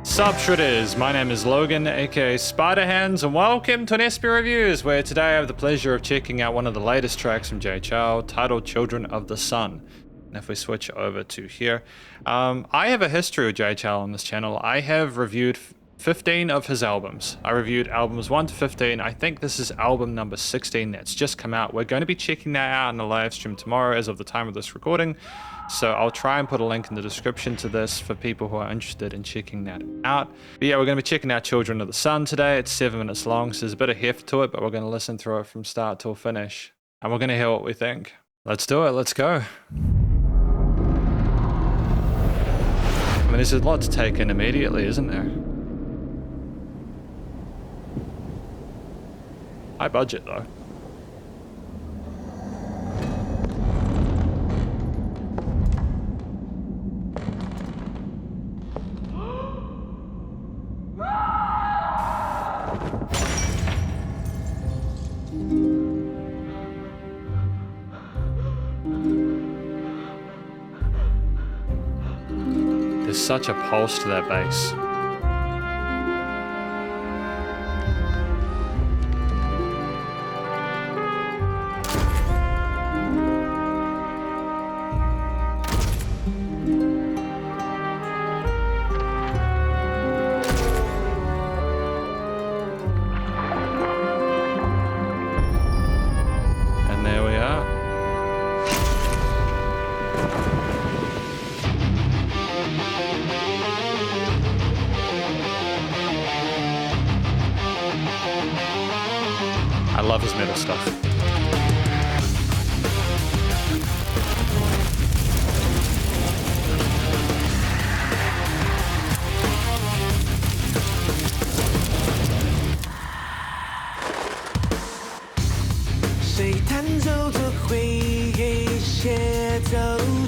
Sup Shredders, my name is Logan, aka Spiderhands, and welcome to an SP Reviews, where today I have the pleasure of checking out one of the latest tracks from Jay Chou, titled Children of the Sun. And if we switch over to here, I have a history with Jay Chou on this channel. I have reviewed 15 of his albums. I reviewed albums 1 to 15. I think this is album number 16 that's just come out. We're going to be checking that out in the live stream tomorrow as of the time of this recording. So I'll try and put a link in the description to this for people who are interested in checking that out. But yeah, we're going to be checking out Children of the Sun today. It's 7 minutes long, so there's a bit of heft to it, but we're going to listen through it from start till finish. And we're going to hear what we think. Let's do it. Let's go. I mean, there's a lot to take in immediately, isn't there? High budget, though. There's such a pulse to that bass. And there we are. I love his metal stuff.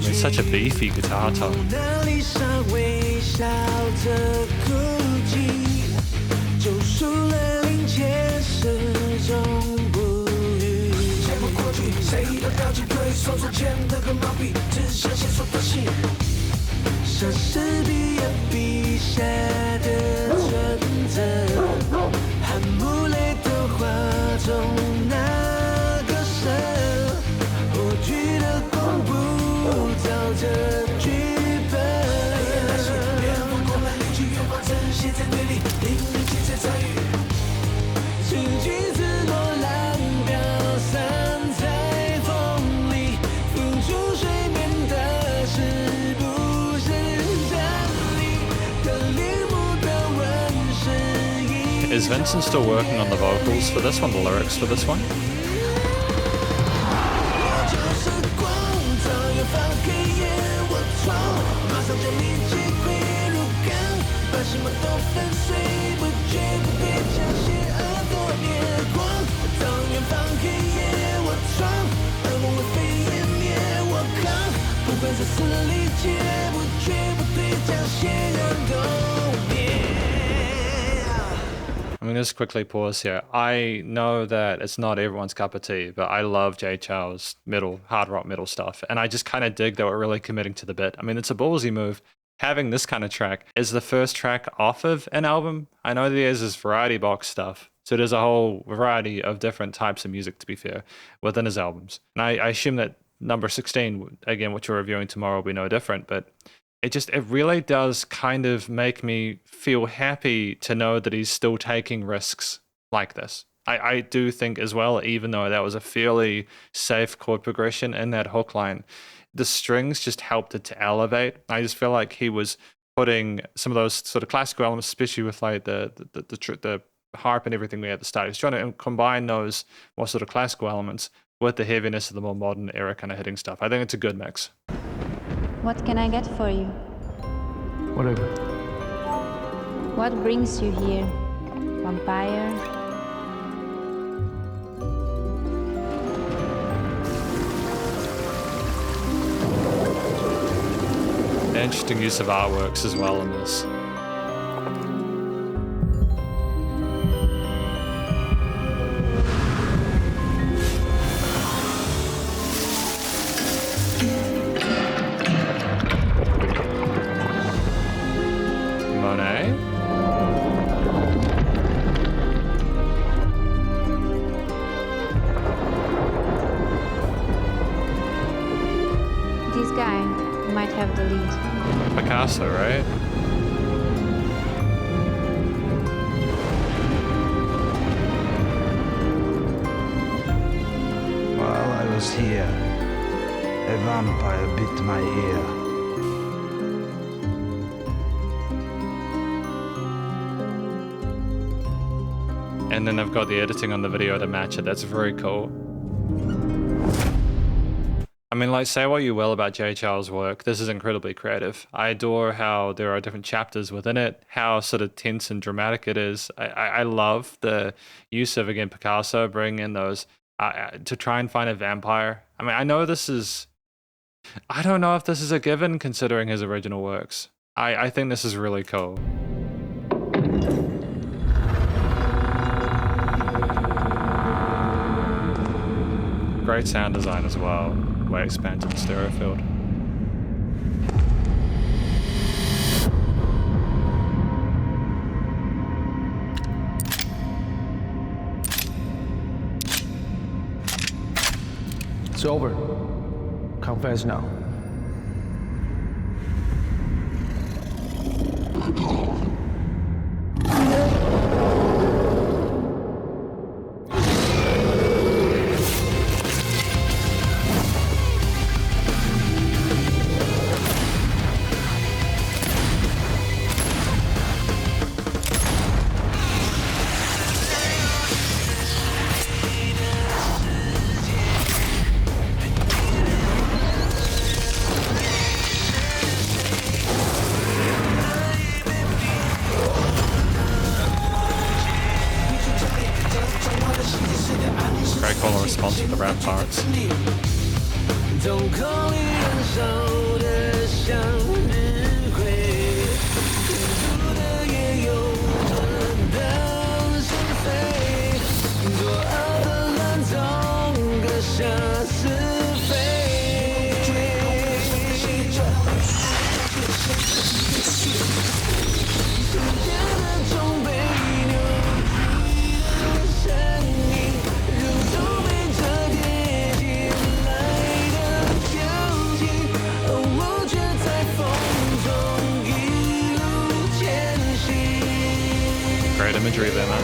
It's such a beefy guitar tone. Is Vincent still working on the vocals for this one, the lyrics for this one? I'm going to just quickly pause here. I know that it's not everyone's cup of tea, but I love Jay Chou's metal, hard rock metal stuff. And I just kind of dig that we're really committing to the bit. I mean, it's a ballsy move. Having this kind of track is the first track off of an album. I know there's this variety box stuff. So there's a whole variety of different types of music, to be fair, within his albums. And I assume that number 16, again, which we're reviewing tomorrow, will be no different. But it really does kind of make me feel happy to know that he's still taking risks like this. I do think as well, even though that was a fairly safe chord progression in that hook line, the strings just helped it to elevate. I just feel like he was putting some of those sort of classical elements, especially with like the harp and everything we had at the start. He's trying to combine those more sort of classical elements with the heaviness of the more modern era kind of hitting stuff. I think it's a good mix. What can I get for you? Whatever. What brings you here? Vampire? Interesting use of artworks as well in this. Monet. Picasso, right? While I was here, a vampire bit my ear. And then I've got the editing on the video to match it. That's very cool. I mean, like, say what you will about Jay Chou's work, this is incredibly creative. I adore how there are different chapters within it, how sort of tense and dramatic it is. I love the use of, again, Picasso, bringing in those, to try and find a vampire. I mean, I know this is, I don't know if this is a given considering his original works. I think this is really cool. Great sound design as well. Way expanded the stereo field. It's over. Confess now. Great call and response to the rap parts. Great imagery there, man.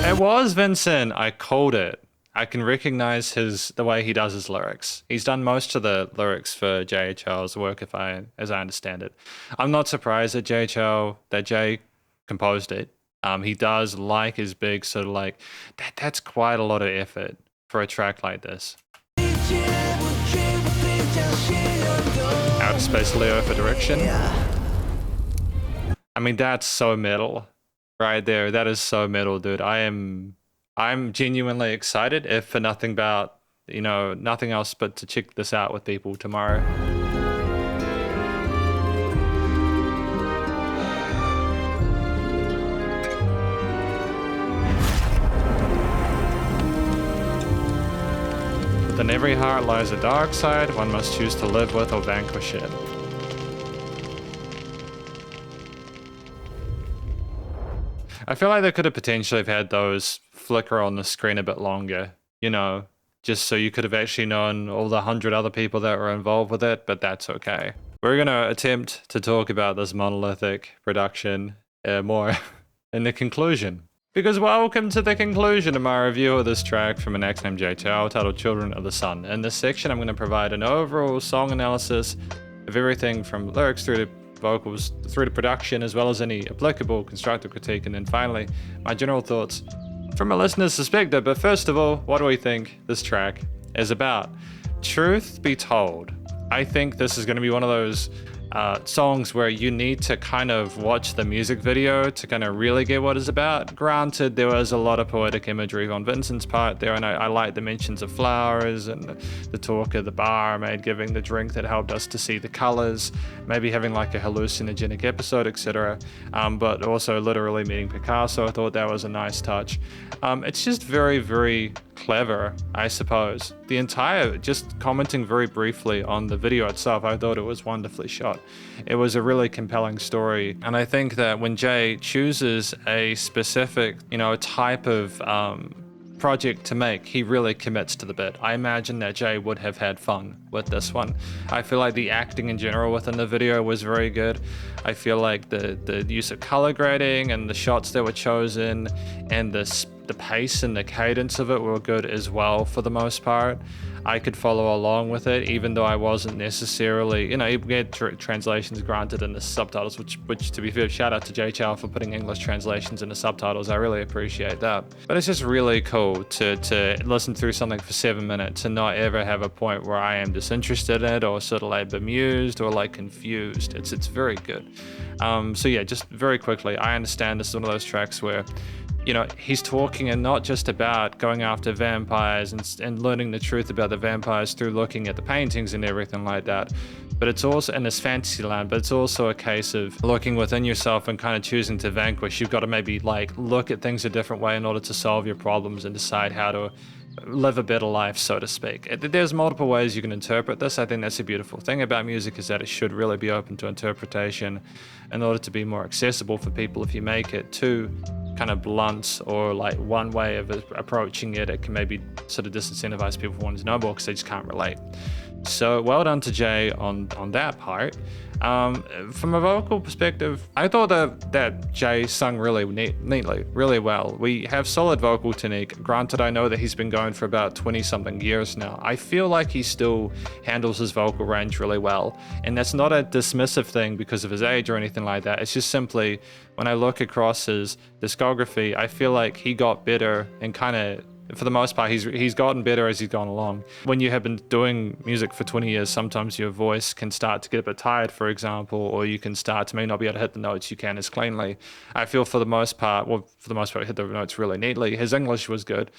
It was Vincent. I called it. I can recognize the way he does his lyrics. He's done most of the lyrics for Jay Chou's work, as I understand it. I'm not surprised that Jay composed it. He does like his big sort of like that's quite a lot of effort for a track like this. Outer Space Leo for direction. I mean, that's so metal right there. That is so metal, dude. I'm genuinely excited, if for nothing else but to check this out with people tomorrow. Within every heart lies a dark side, one must choose to live with or vanquish it. I feel like they could have potentially had those flicker on the screen a bit longer, just so you could have actually known all the 100 other people that were involved with it, but that's okay. We're going to attempt to talk about this monolithic production more in the conclusion. Because welcome to the conclusion of my review of this track from an actor named Jay Chou titled Children of the Sun. In this section, I'm going to provide an overall song analysis of everything from lyrics through to vocals through to production, as well as any applicable constructive critique, and then finally my general thoughts from a listener's perspective. But first of all, what do we think this track is about? Truth be told, I think this is going to be one of those songs where you need to kind of watch the music video to kind of really get what it's about. Granted, there was a lot of poetic imagery on Vincent's part there, and I like the mentions of flowers and the talk of the barmaid giving the drink that helped us to see the colors, maybe having like a hallucinogenic episode, etc. But also literally meeting Picasso. I thought that was a nice touch. It's just very, very clever, I suppose. The entire, just commenting very briefly on the video itself, I thought it was wonderfully shot. It was a really compelling story, and I think that when Jay chooses a specific, type of project to make, he really commits to the bit. I imagine that Jay would have had fun with this one. I feel like the acting in general within the video was very good. I feel like the use of color grading and the shots that were chosen and the pace and the cadence of it were good as well for the most part. I could follow along with it, even though I wasn't necessarily, we had translations granted in the subtitles, which to be fair, shout out to Jay Chou for putting English translations in the subtitles. I really appreciate that. But it's just really cool to listen through something for 7 minutes and not ever have a point where I am disinterested in it or sort of like bemused or like confused. It's very good. So yeah, just very quickly, I understand this is one of those tracks where he's talking and not just about going after vampires and learning the truth about the vampires through looking at the paintings and everything like that. But it's also in this fantasy land, but it's also a case of looking within yourself and kind of choosing to vanquish. You've got to maybe like look at things a different way in order to solve your problems and decide how to live a better life, so to speak. There's multiple ways you can interpret this. I think that's a beautiful thing about music, is that it should really be open to interpretation in order to be more accessible for people. If you make it too kind of blunt or like one way of approaching it, it can maybe sort of disincentivize people from wanting to know more because they just can't relate. So well done to Jay on that part. From a vocal perspective, I thought that Jay sung really neatly, really well. We have solid vocal technique. Granted, I know that he's been going for about 20 something years now. I feel like he still handles his vocal range really well. And that's not a dismissive thing because of his age or anything like that. It's just simply, when I look across his discography, I feel like he got better and kind of, for the most part, he's gotten better as he's gone along. When you have been doing music for 20 years, sometimes your voice can start to get a bit tired, for example, or you can start to may not be able to hit the notes you can as cleanly. I feel for the most part, hit the notes really neatly. His English was good.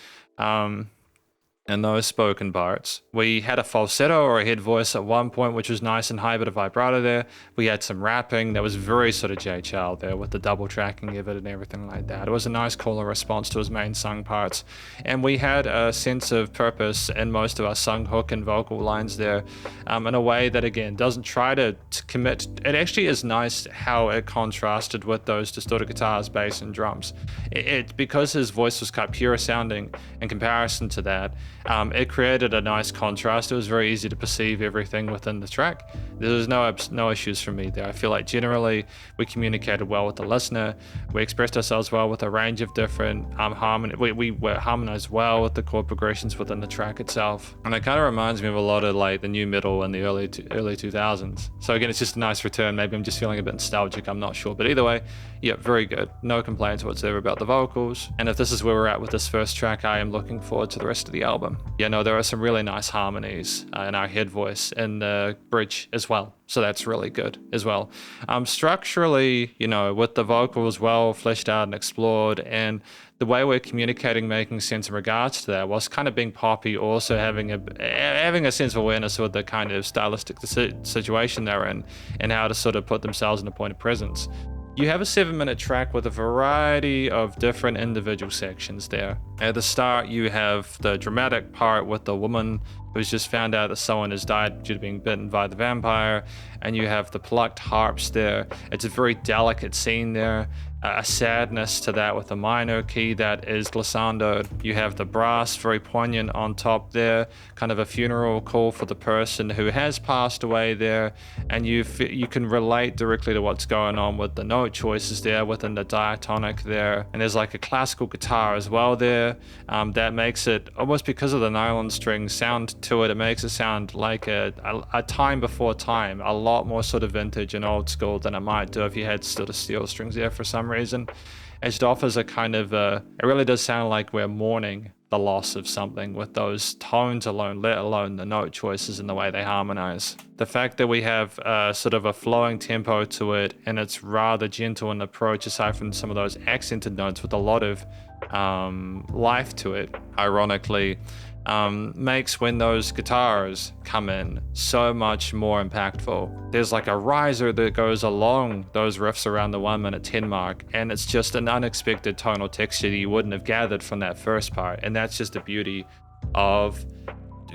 And those spoken parts. We had a falsetto or a head voice at one point, which was nice and high, bit of vibrato there. We had some rapping that was very sort of Jay Chou there with the double tracking of it and everything like that. It was a nice cooler response to his main sung parts. And we had a sense of purpose in most of our sung hook and vocal lines there, in a way that, again, doesn't try to commit. It actually is nice how it contrasted with those distorted guitars, bass, and drums. Because his voice was quite pure sounding in comparison to that, it created a nice contrast. It was very easy to perceive everything within the track. There was no issues for me there. I feel like generally we communicated well with the listener. We expressed ourselves well with a range of different harmony. We were harmonized well with the chord progressions within the track itself. And it kind of reminds me of a lot of like the new metal in the early 2000s. So again, it's just a nice return. Maybe I'm just feeling a bit nostalgic, I'm not sure. But either way, yeah, very good. No complaints whatsoever about the vocals. And if this is where we're at with this first track, I am looking forward to the rest of the album. Yeah, no, there are some really nice harmonies in our head voice in the bridge as well. So that's really good as well. Structurally, with the vocals well fleshed out and explored, and the way we're communicating making sense in regards to that, whilst kind of being poppy, also having a sense of awareness with the kind of stylistic situation they're in and how to sort of put themselves in a point of presence. You have a 7-minute track with a variety of different individual sections there. At the start, you have the dramatic part with the woman who's just found out that someone has died due to being bitten by the vampire, and you have the plucked harps there. It's a very delicate scene there. A sadness to that with a minor key that is glissandoed. You have the brass, very poignant on top there, kind of a funeral call for the person who has passed away there, and you can relate directly to what's going on with the note choices there within the diatonic there. And there's like a classical guitar as well there, that makes it, almost because of the nylon string sound to it, it makes it sound like a time before time, a lot more sort of vintage and old school than it might do if you had sort of steel strings there for some reason. It just offers a kind of it really does sound like we're mourning the loss of something with those tones alone, let alone the note choices and the way they harmonize. The fact that we have sort of a flowing tempo to it, and it's rather gentle in approach, aside from some of those accented notes with a lot of life to it, ironically, makes when those guitars come in so much more impactful. There's like a riser that goes along those riffs around the 1 minute 10 mark, and it's just an unexpected tonal texture that you wouldn't have gathered from that first part. And that's just the beauty of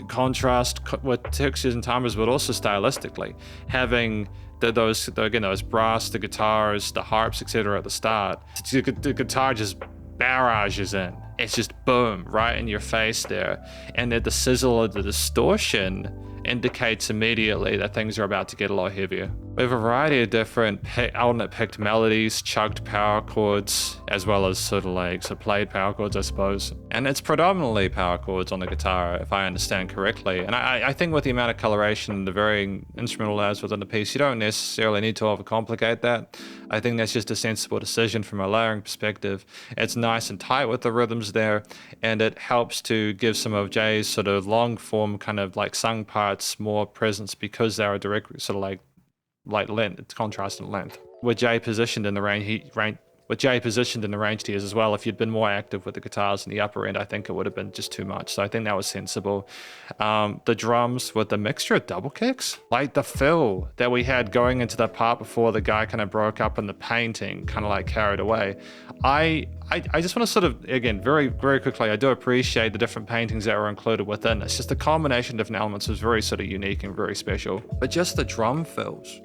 contrast with textures and timbres, but also stylistically having those brass, the guitars, the harps, etc. at the start. The guitar just barrages in. It's just boom, right in your face there. And the sizzle of the distortion indicates immediately that things are about to get a lot heavier. We have a variety of different alternate picked melodies, chugged power chords, as well as sort of played power chords, I suppose. And it's predominantly power chords on the guitar, if I understand correctly. And I think with the amount of coloration and the varying instrumental layers within the piece, you don't necessarily need to overcomplicate that. I think that's just a sensible decision from a layering perspective. It's nice and tight with the rhythms there, and it helps to give some of Jay's sort of long form kind of like sung parts more presence, because they're a direct sort of like length, contrast and length. With Jay positioned in the ranged tiers as well, if you'd been more active with the guitars in the upper end, I think it would have been just too much. So I think that was sensible. The drums with the mixture of double kicks, like the fill that we had going into the part before the guy kind of broke up and the painting kind of like carried away. I just want to sort of, again, very, very quickly, I do appreciate the different paintings that were included within. It's just the combination of different elements was very sort of unique and very special. But just the drum fills,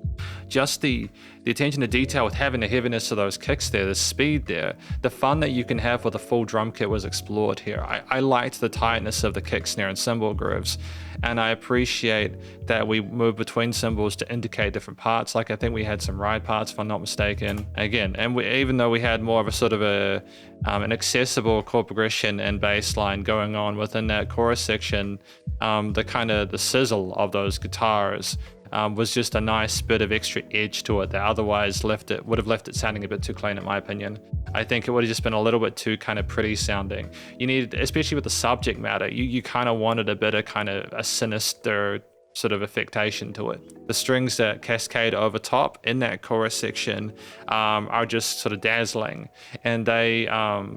just the attention to detail with having the heaviness of those kicks there, the speed there, the fun that you can have with a full drum kit was explored here. I liked the tightness of the kick, snare, and cymbal grooves. And I appreciate that we move between cymbals to indicate different parts. Like I think we had some ride parts, if I'm not mistaken. Again, and even though we had more of a sort of an accessible chord progression and bass line going on within that chorus section, the sizzle of those guitars was just a nice bit of extra edge to it that otherwise would have left it sounding a bit too clean, in my opinion. I think it would have just been a little bit too kind of pretty sounding. You needed, especially with the subject matter, you kind of wanted a bit of kind of a sinister sort of affectation to it. The strings that cascade over top in that chorus section are just sort of dazzling, and they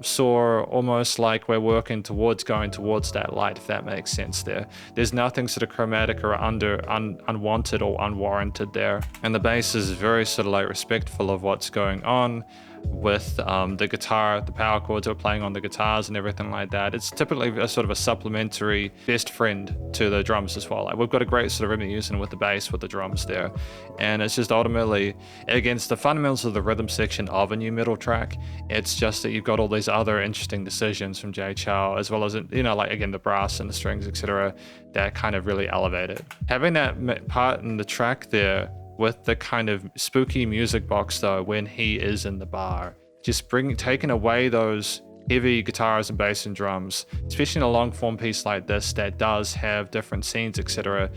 soar almost like we're working towards going towards that light, if that makes sense there. There's nothing sort of chromatic or unwanted or unwarranted there. And the bass is very sort of like respectful of what's going on with the guitar, the power chords that we're playing on the guitars and everything like that. It's typically a sort of a supplementary best friend to the drums as well. Like we've got a great sort of rhythm using with the bass, with the drums there. And it's just ultimately against the fundamentals of the rhythm section of a new metal track. It's just that you've got all these other interesting decisions from Jay Chou, as well as, like again, the brass and the strings, etc., that kind of really elevate it. Having that part in the track there with the kind of spooky music box though, when he is in the bar, just taking away those heavy guitars and bass and drums, especially in a long form piece like this that does have different scenes, etc.,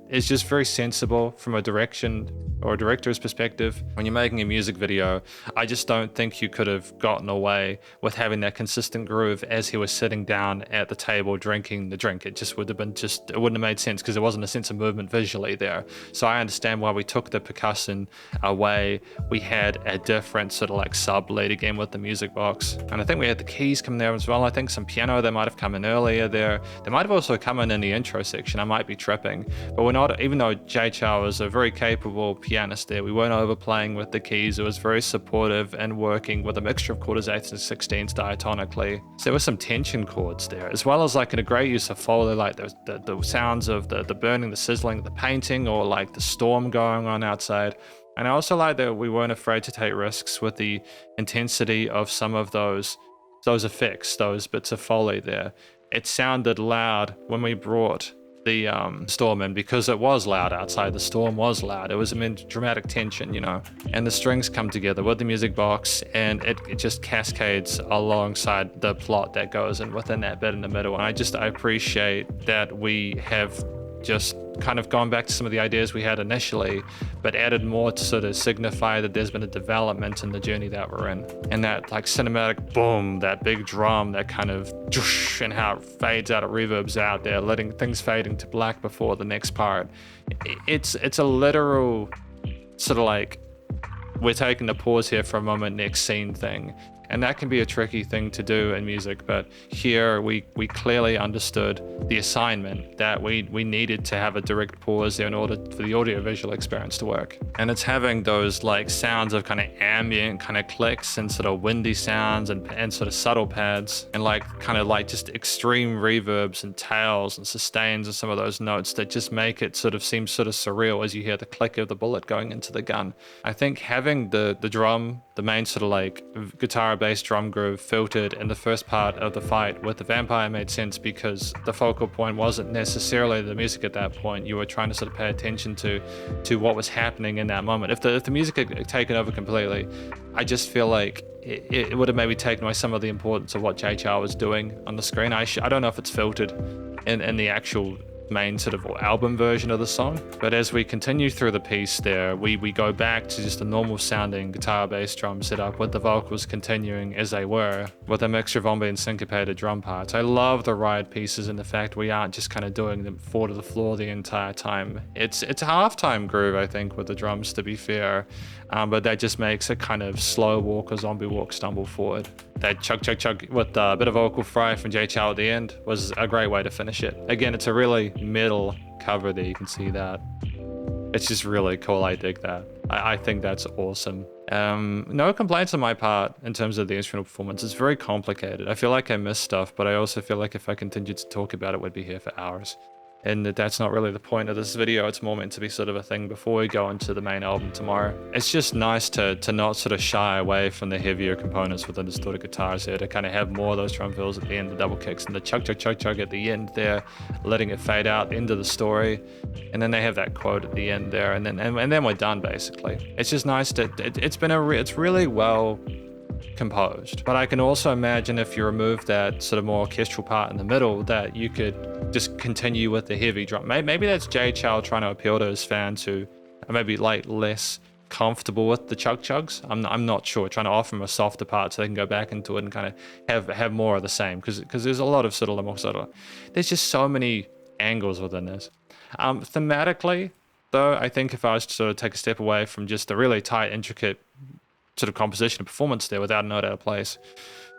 it's just very sensible from a direction or a director's perspective. When you're making a music video, I just don't think you could have gotten away with having that consistent groove as he was sitting down at the table drinking the drink. It just would have been it wouldn't have made sense because there wasn't a sense of movement visually there. So I understand why we took the percussion away. We had a different sort of like sub lead again with the music box. And I think we had the keys come there as well. I think some piano that might have come in earlier there. They might have also come in the intro section. I might be tripping, but we're not, even though Jay Chou is a very capable pianist there, we weren't overplaying with the keys. It was very supportive and working with a mixture of quarters, eighths, and 16ths diatonically. So there were some tension chords there, as well as like in a great use of Foley, like the sounds of the burning, the sizzling, the painting, or like the storm going on outside. And I also like that we weren't afraid to take risks with the intensity of some of those effects, those bits of Foley there. It sounded loud when we brought the storm in, because it was loud outside. The storm was loud. It was dramatic tension, and the strings come together with the music box, and it just cascades alongside the plot that goes in within that bit in the middle. And I appreciate that we have just kind of gone back to some of the ideas we had initially, but added more to sort of signify that there's been a development in the journey that we're in. And that like cinematic boom, that big drum, that kind of whoosh, and how it fades out, it reverbs out there, letting things fading to black before the next part. It's a literal sort of like, we're taking a pause here for a moment, next scene thing. And that can be a tricky thing to do in music, but here we clearly understood the assignment that we needed to have a direct pause there in order for the audio-visual experience to work. And it's having those like sounds of kind of ambient kind of clicks and sort of windy sounds and sort of subtle pads and like kind of like just extreme reverbs and tails and sustains and some of those notes that just make it sort of seem sort of surreal as you hear the click of the bullet going into the gun. I think having the drum, the main sort of like guitar bass drum groove filtered in the first part of the fight with the vampire made sense because the focal point wasn't necessarily the music at that point. You were trying to sort of pay attention to what was happening in that moment. If the music had taken over completely, I just feel like it would have maybe taken away some of the importance of what Jay Chou was doing on the screen. I don't know if it's filtered in the actual main sort of album version of the song, but as we continue through the piece there, we go back to just a normal sounding guitar bass drum setup with the vocals continuing as they were with a mixture of ombe and syncopated drum parts. I love the ride pieces and the fact we aren't just kind of doing them four to the floor the entire time. It's a halftime groove, I think, with the drums, to be fair, but that just makes a kind of slow walk or zombie walk stumble forward. That chug chug chug with a bit of vocal fry from Jay Chou at the end was a great way to finish it. Again, it's a really metal cover there, you can see that. It's just really cool, I dig that. I think that's awesome. No complaints on my part in terms of the instrumental performance. It's very complicated. I feel like I missed stuff, but I also feel like if I continued to talk about it, we'd be here for hours. And that's not really the point of this video. It's more meant to be sort of a thing before we go into the main album tomorrow. It's just nice to not sort of shy away from the heavier components with the distorted guitars here, to kind of have more of those drum fills at the end, the double kicks and the chug chug chug chug at the end there, letting it fade out, the end of the story. And then they have that quote at the end there, and then we're done basically. It's just nice to, it's really well composed. But I can also imagine if you remove that sort of more orchestral part in the middle, that you could just continue with the heavy drum. Maybe that's Jay Chou trying to appeal to his fans who are maybe like less comfortable with the chug chugs. I'm not sure, trying to offer them a softer part so they can go back into it and kind of have more of the same, because there's a lot of sort of more sort of, there's just so many angles within this. Thematically though, I think if I was to sort of take a step away from just the really tight, intricate sort of composition and performance there without a note out of place,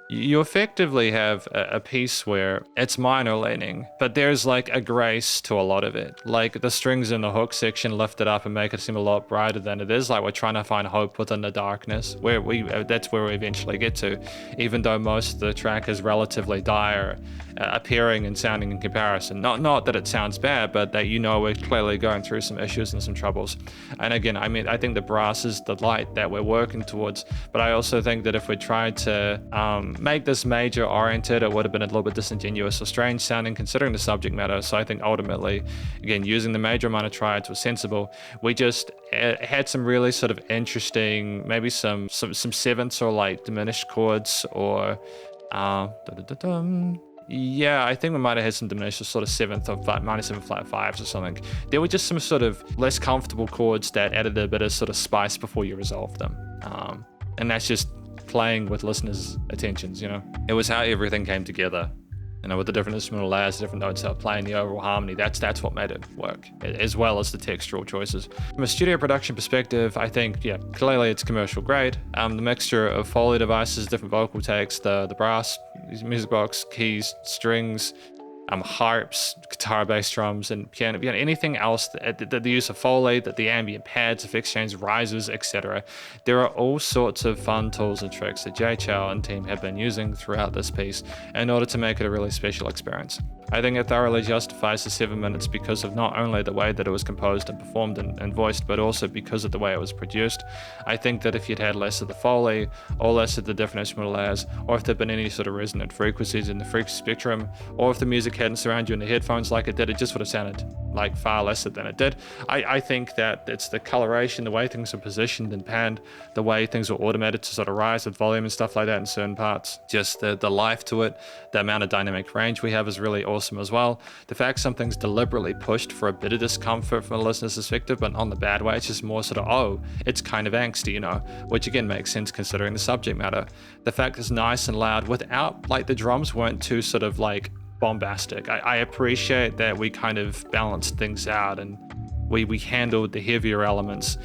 you effectively have a piece where it's minor leaning, but there's like a grace to a lot of it. Like the strings in the hook section lift it up and make it seem a lot brighter than it is. Like we're trying to find hope within the darkness, where that's where we eventually get to, even though most of the track is relatively dire, appearing and sounding in comparison. Not that it sounds bad, but that we're clearly going through some issues and some troubles. And again, I mean, I think the brass is the light that we're working towards, but I also think that if we tried to make this major oriented, it would have been a little bit disingenuous or strange sounding considering the subject matter. So I think ultimately, again, using the major minor triads was sensible. We just had some really sort of interesting, maybe some sevenths or like diminished chords, or yeah, I think we might have had some diminished sort of seventh or minor 7 flat 5s or something. There were just some sort of less comfortable chords that added a bit of sort of spice before you resolved them. And that's just playing with listeners' attentions, It was how everything came together, with the different instrumental layers, different notes that playing the overall harmony. That's what made it work, as well as the textural choices. From a studio production perspective, I think, clearly it's commercial grade. The mixture of Foley devices, different vocal takes, the brass, music box, keys, strings, harps, guitar, bass, drums, and piano, anything else, the use of Foley, the ambient pads, effects change, risers, etc. There are all sorts of fun tools and tricks that Jay Chou and team have been using throughout this piece in order to make it a really special experience. I think it thoroughly justifies the 7 minutes because of not only the way that it was composed and performed and voiced, but also because of the way it was produced. I think that if you'd had less of the Foley, or less of the different instrumental layers, or if there'd been any sort of resonant frequencies in the frequency spectrum, or if the music cadence around you in the headphones like it did, it just would have sounded like far lesser than it did. I think that it's the coloration, the way things are positioned and panned, the way things are automated to sort of rise with volume and stuff like that in certain parts. Just the life to it, the amount of dynamic range we have is really awesome as well. The fact something's deliberately pushed for a bit of discomfort from a listener's perspective, but on the bad way, it's just more sort of, oh, it's kind of angsty, you know, which again makes sense considering the subject matter. The fact it's nice and loud without, like, the drums weren't too sort of like bombastic. I appreciate that we kind of balanced things out and we handled the heavier elements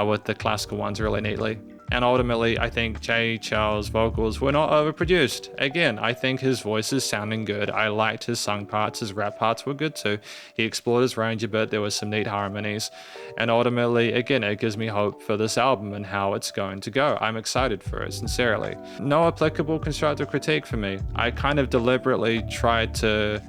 with the classical ones really neatly. And ultimately, I think Jay Chou's vocals were not overproduced. Again, I think his voice is sounding good. I liked his sung parts, his rap parts were good too. He explored his range a bit, there was some neat harmonies. And ultimately, again, it gives me hope for this album and how it's going to go. I'm excited for it, sincerely. No applicable constructive critique for me. I kind of deliberately tried to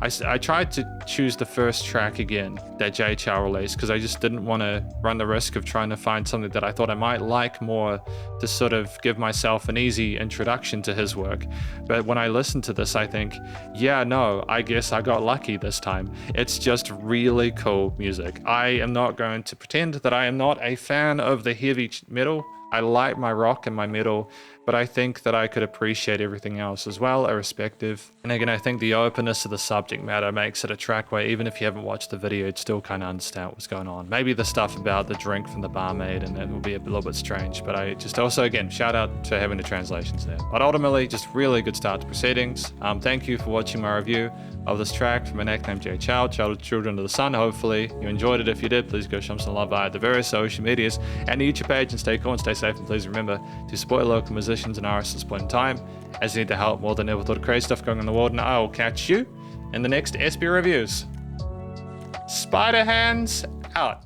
I tried to choose the first track again that Jay Chou released because I just didn't want to run the risk of trying to find something that I thought I might like more to sort of give myself an easy introduction to his work. But when I listened to this, I think, yeah, no, I guess I got lucky this time. It's just really cool music. I am not going to pretend that I am not a fan of the heavy metal. I like my rock and my metal, but I think that I could appreciate everything else as well, irrespective. And again, I think the openness of the subject matter makes it a track where even if you haven't watched the video, you'd still kind of understand what's going on. Maybe the stuff about the drink from the barmaid and it will be a little bit strange, but I just also, again, shout out to having the translations there. But ultimately, just really good start to proceedings. Thank you for watching my review of this track from an act named Jay Chou, Children of the Sun. Hopefully you enjoyed it. If you did, please go show them some love via the various social medias and the YouTube page, and stay cool and stay safe, and please remember to support your local musicians and artists at this point in time, as you need the help more than ever with all the crazy stuff going on in the world. And I will catch you in the next SB reviews. Spiderhands out.